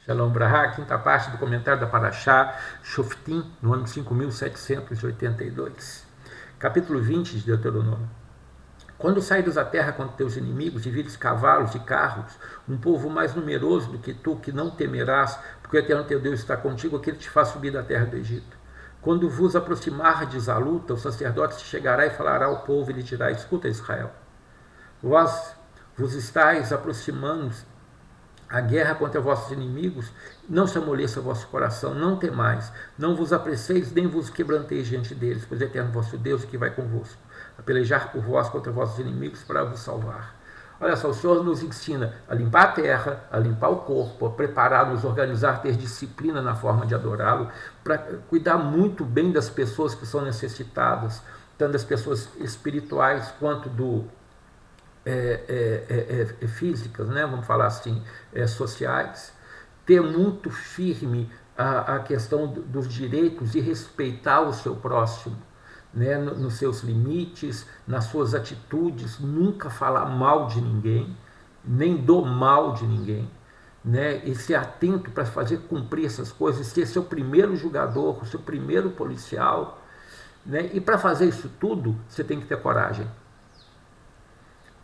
Shalom Brahá, quinta parte do comentário da Parashá Shoftim, no ano 5782. Capítulo 20 de Deuteronômio. Quando saíres da terra contra teus inimigos e vires cavalos e carros, um povo mais numeroso do que tu, que não temerás, porque o Eterno teu Deus está contigo, que ele te faz subir da terra do Egito. Quando vos aproximardes à luta, o sacerdote se chegará e falará ao povo e lhe dirá: escuta, Israel, vós vos estáis aproximando a guerra contra vossos inimigos, não se amoleça o vosso coração, não temais, não vos apresseis, nem vos quebranteis diante deles, pois é Eterno vosso Deus que vai convosco, a pelejar por vós contra vossos inimigos para vos salvar. Olha só, o Senhor nos ensina a limpar a terra, a limpar o corpo, a preparar, nos organizar, ter disciplina na forma de adorá-lo, para cuidar muito bem das pessoas que são necessitadas, tanto das pessoas espirituais quanto físicas, né? Vamos falar assim, sociais, ter muito firme a questão dos direitos e respeitar o seu próximo, né? Nos seus limites, nas suas atitudes, nunca falar mal de ninguém, nem do mal de ninguém, né? E ser atento para fazer cumprir essas coisas, ser seu primeiro julgador, o seu primeiro policial, né? E para fazer isso tudo, você tem que ter coragem.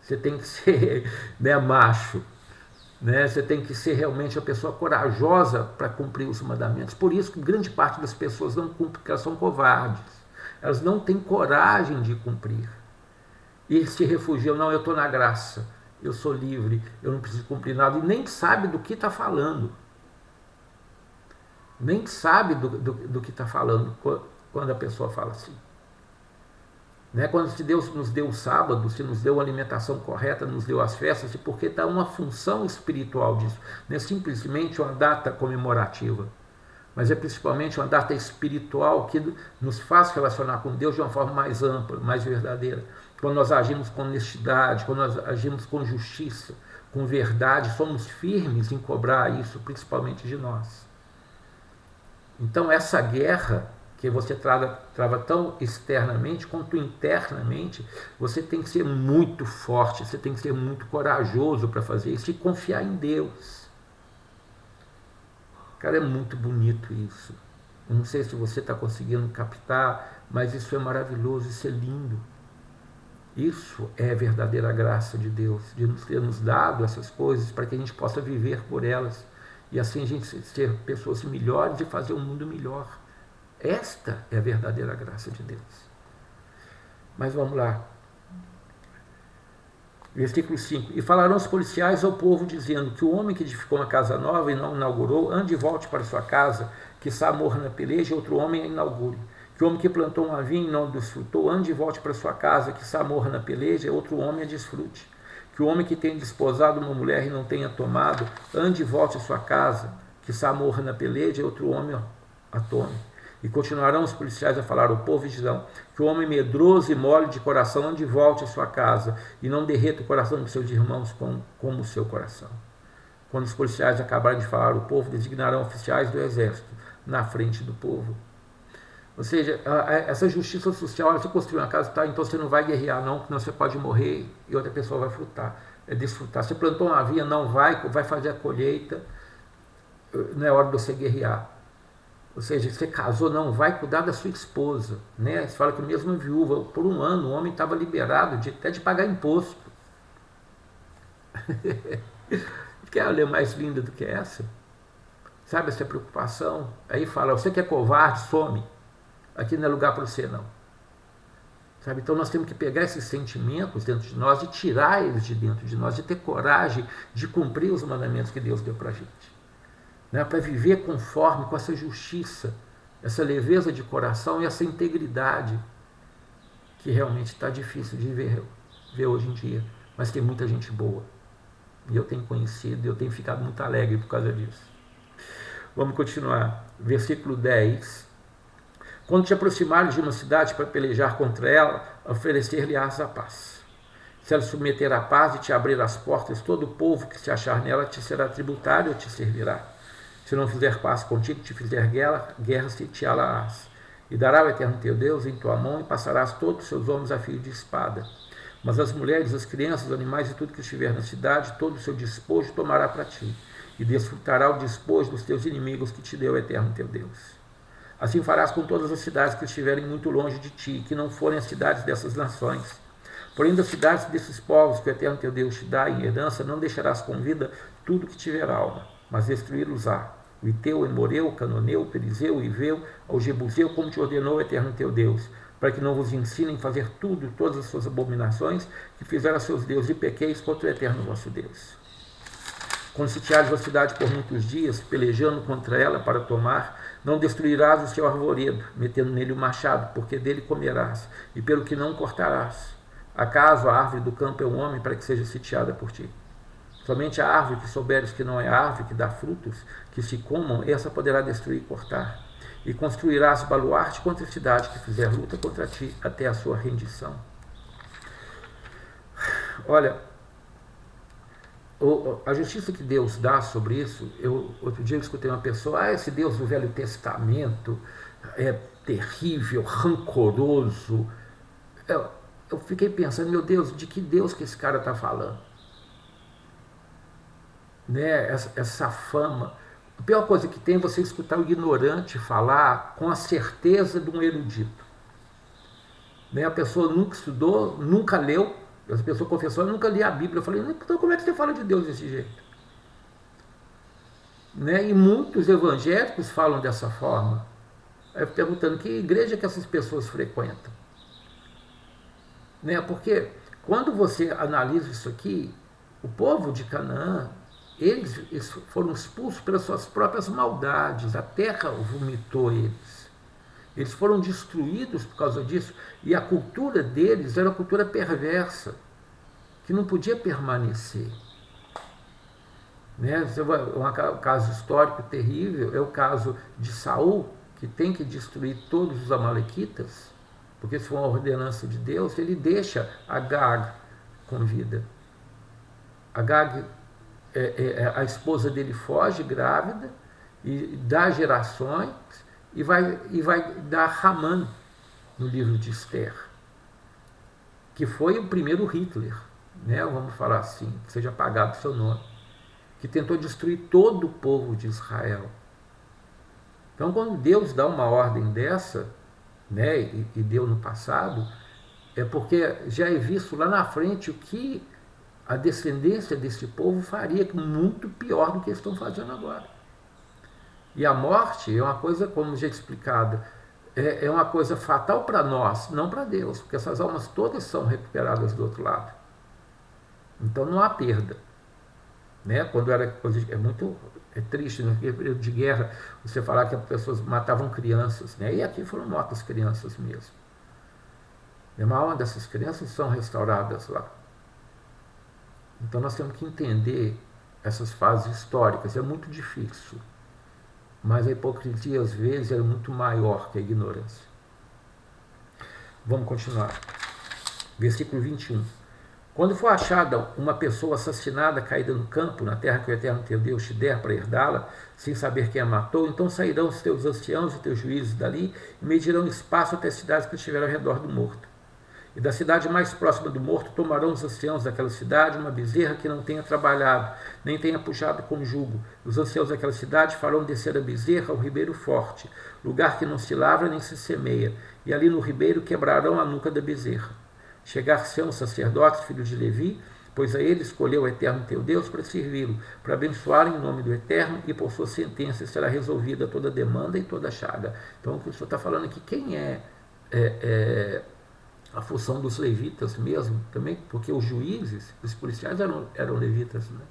Você tem que ser, né, macho, né? Você tem que ser realmente a pessoa corajosa para cumprir os mandamentos. Por isso que grande parte das pessoas não cumprem, porque elas são covardes. Elas não têm coragem de cumprir. E se refugiam: não, eu estou na graça, eu sou livre, eu não preciso cumprir nada. E nem sabe do que está falando. Nem sabe do que está falando quando a pessoa fala assim. Né? Quando Deus nos deu o sábado, se nos deu a alimentação correta, nos deu as festas, e porque está uma função espiritual disso. Não é simplesmente uma data comemorativa, mas é principalmente uma data espiritual que nos faz relacionar com Deus de uma forma mais ampla, mais verdadeira. Quando nós agimos com honestidade, quando nós agimos com justiça, com verdade, somos firmes em cobrar isso, principalmente de nós. Então essa guerra que você trava tão externamente quanto internamente, você tem que ser muito forte, você tem que ser muito corajoso para fazer isso e confiar em Deus. Cara, é muito bonito isso. Eu não sei se você está conseguindo captar, mas isso é maravilhoso, isso é lindo. Isso é a verdadeira graça de Deus, de nos ter nos dado essas coisas para que a gente possa viver por elas e assim a gente ser pessoas melhores e fazer um mundo melhor. Esta é a verdadeira graça de Deus. Mas vamos lá. Versículo 5. E falarão os policiais ao povo, dizendo que o homem que edificou uma casa nova e não inaugurou, ande e volte para sua casa, quiçá morra na peleja, e outro homem a inaugure. Que o homem que plantou uma vinha e não desfrutou, ande e volte para sua casa, quiçá morra na peleja, e outro homem a desfrute. Que o homem que tem desposado uma mulher e não tenha tomado, ande e volte à sua casa, quiçá morra na peleja, e outro homem a tome. E continuarão os policiais a falar ao povo e dirão que o homem medroso e mole de coração ande e volte à sua casa e não derreta o coração dos seus irmãos como o seu coração. Quando os policiais acabarem de falar ao povo, designarão oficiais do exército na frente do povo. Ou seja, essa justiça social, você construiu uma casa, tá, então você não vai guerrear não, senão você pode morrer e outra pessoa vai frutar, desfrutar. Você plantou uma vinha, não vai fazer a colheita, não é hora de você guerrear. Ou seja, você casou, não vai cuidar da sua esposa. Né? Você fala que mesmo a viúva, por um ano, o homem estava liberado até de pagar imposto. Quer ler mais linda do que essa? Sabe essa preocupação? Aí fala, você que é covarde, some. Aqui não é lugar para você, não. Sabe? Então nós temos que pegar esses sentimentos dentro de nós e tirar eles de dentro de nós e ter coragem de cumprir os mandamentos que Deus deu para a gente. Né, para viver conforme, com essa justiça, essa leveza de coração e essa integridade que realmente está difícil de ver hoje em dia, mas tem muita gente boa. E eu tenho conhecido, eu tenho ficado muito alegre por causa disso. Vamos continuar. Versículo 10. Quando te aproximares de uma cidade para pelejar contra ela, oferecer-lhe-ás a paz. Se ela submeter à paz e te abrir as portas, todo o povo que se achar nela te será tributário ou te servirá. Se não fizer paz contigo, te fizer guerra se te alarás. E dará o Eterno teu Deus em tua mão, e passarás todos os seus homens a fio de espada. Mas as mulheres, as crianças, os animais e tudo que estiver na cidade, todo o seu despojo tomará para ti. e desfrutará o despojo dos teus inimigos que te deu o Eterno teu Deus. Assim farás com todas as cidades que estiverem muito longe de ti, que não forem as cidades dessas nações. Porém, das cidades desses povos que o Eterno teu Deus te dá em herança, não deixarás com vida tudo que tiver alma, mas destruí-los-á. O Iteu, o Emoreu, o Canoneu, o Perizeu, o Iveu, o Jebuseu, como te ordenou o Eterno teu Deus, para que não vos ensinem a fazer todas as suas abominações que fizeram a seus deuses, e pequeis contra o Eterno vosso Deus. Quando sitiares a cidade por muitos dias, pelejando contra ela para tomar, não destruirás o seu arvoredo, metendo nele o machado, porque dele comerás, e pelo que não cortarás. Acaso a árvore do campo é um homem para que seja sitiada por ti? Somente a árvore que souberes que não é árvore, que dá frutos, que se comam, essa poderá destruir e cortar. E construirás baluarte contra a cidade que fizer luta contra ti, até a sua rendição. Olha, a justiça que Deus dá sobre isso, outro dia eu escutei uma pessoa, esse Deus do Velho Testamento é terrível, rancoroso. Eu fiquei pensando, meu Deus, de que Deus que esse cara está falando? Né? Essa fama. A pior coisa que tem é você escutar o ignorante falar com a certeza de um erudito. Né? A pessoa nunca estudou, nunca leu, essa pessoa confessou, eu nunca li a Bíblia. Eu falei, então como é que você fala de Deus desse jeito? Né? E muitos evangélicos falam dessa forma. Aí eu perguntando, que igreja que essas pessoas frequentam? Né? Porque quando você analisa isso aqui, o povo de Canaã, eles foram expulsos pelas suas próprias maldades, a terra vomitou eles. Eles foram destruídos por causa disso, e a cultura deles era uma cultura perversa, que não podia permanecer. Né? Um caso histórico terrível é o caso de Saul, que tem que destruir todos os amalequitas, porque isso foi uma ordenança de Deus. Ele deixa Agag com vida. Agag, a esposa dele foge grávida e dá gerações e vai dar Haman no livro de Esther, que foi o primeiro Hitler, né? Vamos falar assim, que seja apagado o seu nome, que tentou destruir todo o povo de Israel. Então, quando Deus dá uma ordem dessa, né, e deu no passado, é porque já é visto lá na frente o que a descendência desse povo faria, muito pior do que eles estão fazendo agora. E a morte é uma coisa, como já explicado, é uma coisa fatal para nós, não para Deus, porque essas almas todas são recuperadas do outro lado. Então não há perda. Né? Quando era coisa, é triste, no período de guerra, você falar que as pessoas matavam crianças, né? E aqui foram mortas crianças mesmo. E a maior dessas crianças são restauradas lá. Então nós temos que entender essas fases históricas. É muito difícil, mas a hipocrisia às vezes é muito maior que a ignorância. Vamos continuar. Versículo 21. Quando for achada uma pessoa assassinada, caída no campo, na terra que o Eterno teu Deus te der para herdá-la, sem saber quem a matou, então sairão os teus anciãos e teus juízes dali e medirão espaço até as cidades que estiverem ao redor do morto. E da cidade mais próxima do morto tomarão os anciãos daquela cidade uma bezerra que não tenha trabalhado, nem tenha puxado com jugo. Os anciãos daquela cidade farão descer a bezerra ao ribeiro forte, lugar que não se lavra nem se semeia, e ali no ribeiro quebrarão a nuca da bezerra. Chegar-se-ão os sacerdotes, filhos de Levi, pois a ele escolheu o Eterno teu Deus para servi-lo, para abençoar em nome do Eterno, e por sua sentença será resolvida toda demanda e toda chaga. Então o que o senhor está falando aqui, quem é a função dos levitas mesmo, também, porque os juízes, os policiais eram levitas, né?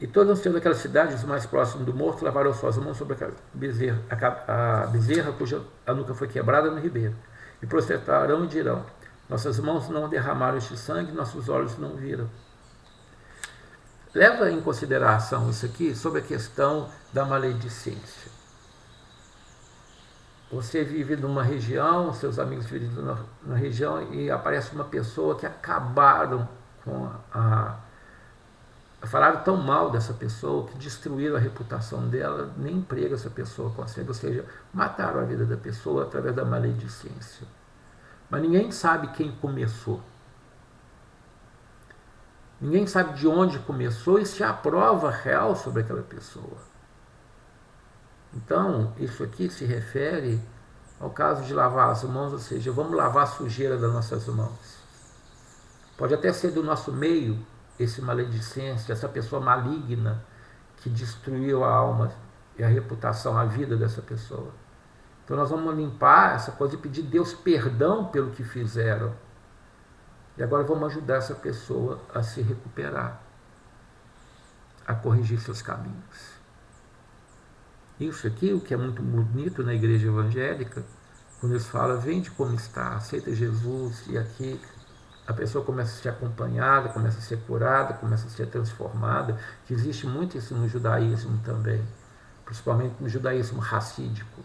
E todos os anciãos daquela cidade, os mais próximos do morto, lavaram suas mãos sobre a bezerra cuja a nuca foi quebrada no ribeiro, e prostrarão e dirão: nossas mãos não derramaram este sangue, nossos olhos não viram. Leva em consideração isso aqui sobre a questão da maledicência. Você vive numa região, seus amigos vivem na região, e aparece uma pessoa que acabaram com falaram tão mal dessa pessoa, que destruíram a reputação dela, nem emprego essa pessoa consegue, ou seja, mataram a vida da pessoa através da maledicência. Mas ninguém sabe quem começou. Ninguém sabe de onde começou e se há prova real sobre aquela pessoa. Então, isso aqui se refere ao caso de lavar as mãos, ou seja, vamos lavar a sujeira das nossas mãos. Pode até ser do nosso meio esse maledicência, essa pessoa maligna que destruiu a alma e a reputação, a vida dessa pessoa. Então nós vamos limpar essa coisa e pedir a Deus perdão pelo que fizeram. E agora vamos ajudar essa pessoa a se recuperar, a corrigir seus caminhos. Isso aqui, o que é muito bonito na igreja evangélica, quando eles falam, vende como está, aceita Jesus, e aqui a pessoa começa a ser acompanhada, começa a ser curada, começa a ser transformada, que existe muito isso no judaísmo também, principalmente no judaísmo racídico.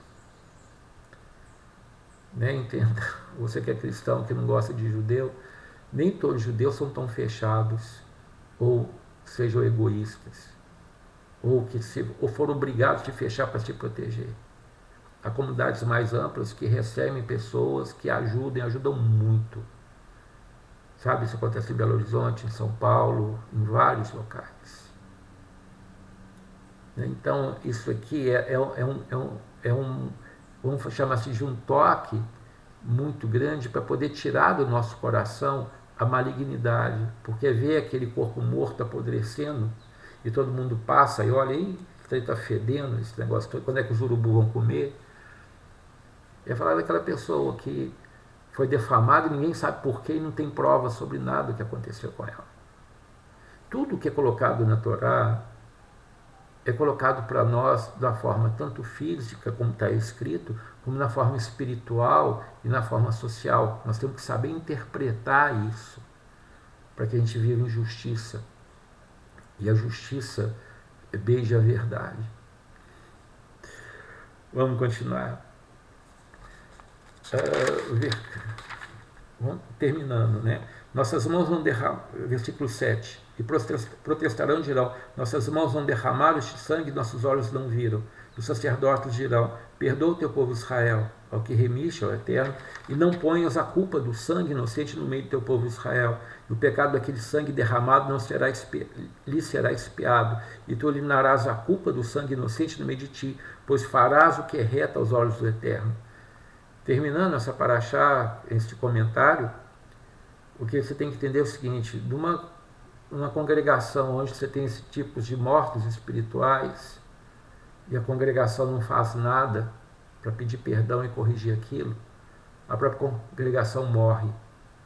Né? Entenda, você que é cristão, que não gosta de judeu, nem todos os judeus são tão fechados, ou sejam egoístas, ou foram obrigados a se fechar para se proteger. Há comunidades mais amplas que recebem pessoas que ajudam muito. Sabe, isso acontece em Belo Horizonte, em São Paulo, em vários locais. Então, isso aqui vamos chamar assim, de um toque muito grande para poder tirar do nosso coração a malignidade, porque ver aquele corpo morto apodrecendo e todo mundo passa e olha, aí está fedendo esse negócio, quando é que os urubus vão comer? É falar daquela pessoa que foi defamada e ninguém sabe porquê e não tem prova sobre nada que aconteceu com ela. Tudo que é colocado na Torá é colocado para nós da forma tanto física, como está escrito, como na forma espiritual e na forma social. Nós temos que saber interpretar isso para que a gente viva em justiça. E a justiça beija a verdade. Vamos continuar. Terminando, né? Nossas mãos vão derramar, versículo 7, e protestarão e dirão, nossas mãos vão derramar este sangue, nossos olhos não viram. Os sacerdotes dirão, perdoa o teu povo Israel, ao que remiste ao Eterno, e não ponhas a culpa do sangue inocente no meio do teu povo Israel, e o pecado daquele sangue derramado não lhe será expiado, e tu eliminarás a culpa do sangue inocente no meio de ti, pois farás o que é reto aos olhos do Eterno. Terminando essa paraxá, este comentário, o que você tem que entender é o seguinte, de uma congregação onde você tem esse tipo de mortos espirituais e a congregação não faz nada para pedir perdão e corrigir aquilo, a própria congregação morre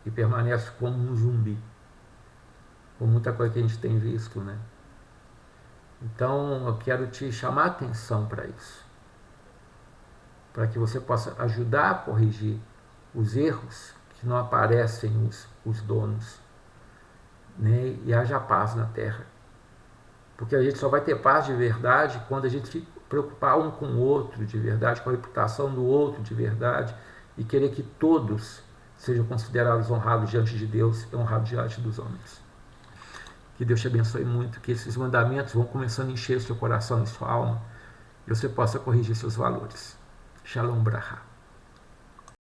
e permanece como um zumbi, com muita coisa que a gente tem visto, né? Então eu quero te chamar a atenção para isso, para que você possa ajudar a corrigir os erros que não aparecem os donos, né? E haja paz na terra. Porque a gente só vai ter paz de verdade quando a gente se preocupar um com o outro de verdade, com a reputação do outro de verdade, e querer que todos sejam considerados honrados diante de Deus e honrados diante dos homens. Que Deus te abençoe muito, que esses mandamentos vão começando a encher seu coração e sua alma, e você possa corrigir seus valores. Shalom Braha.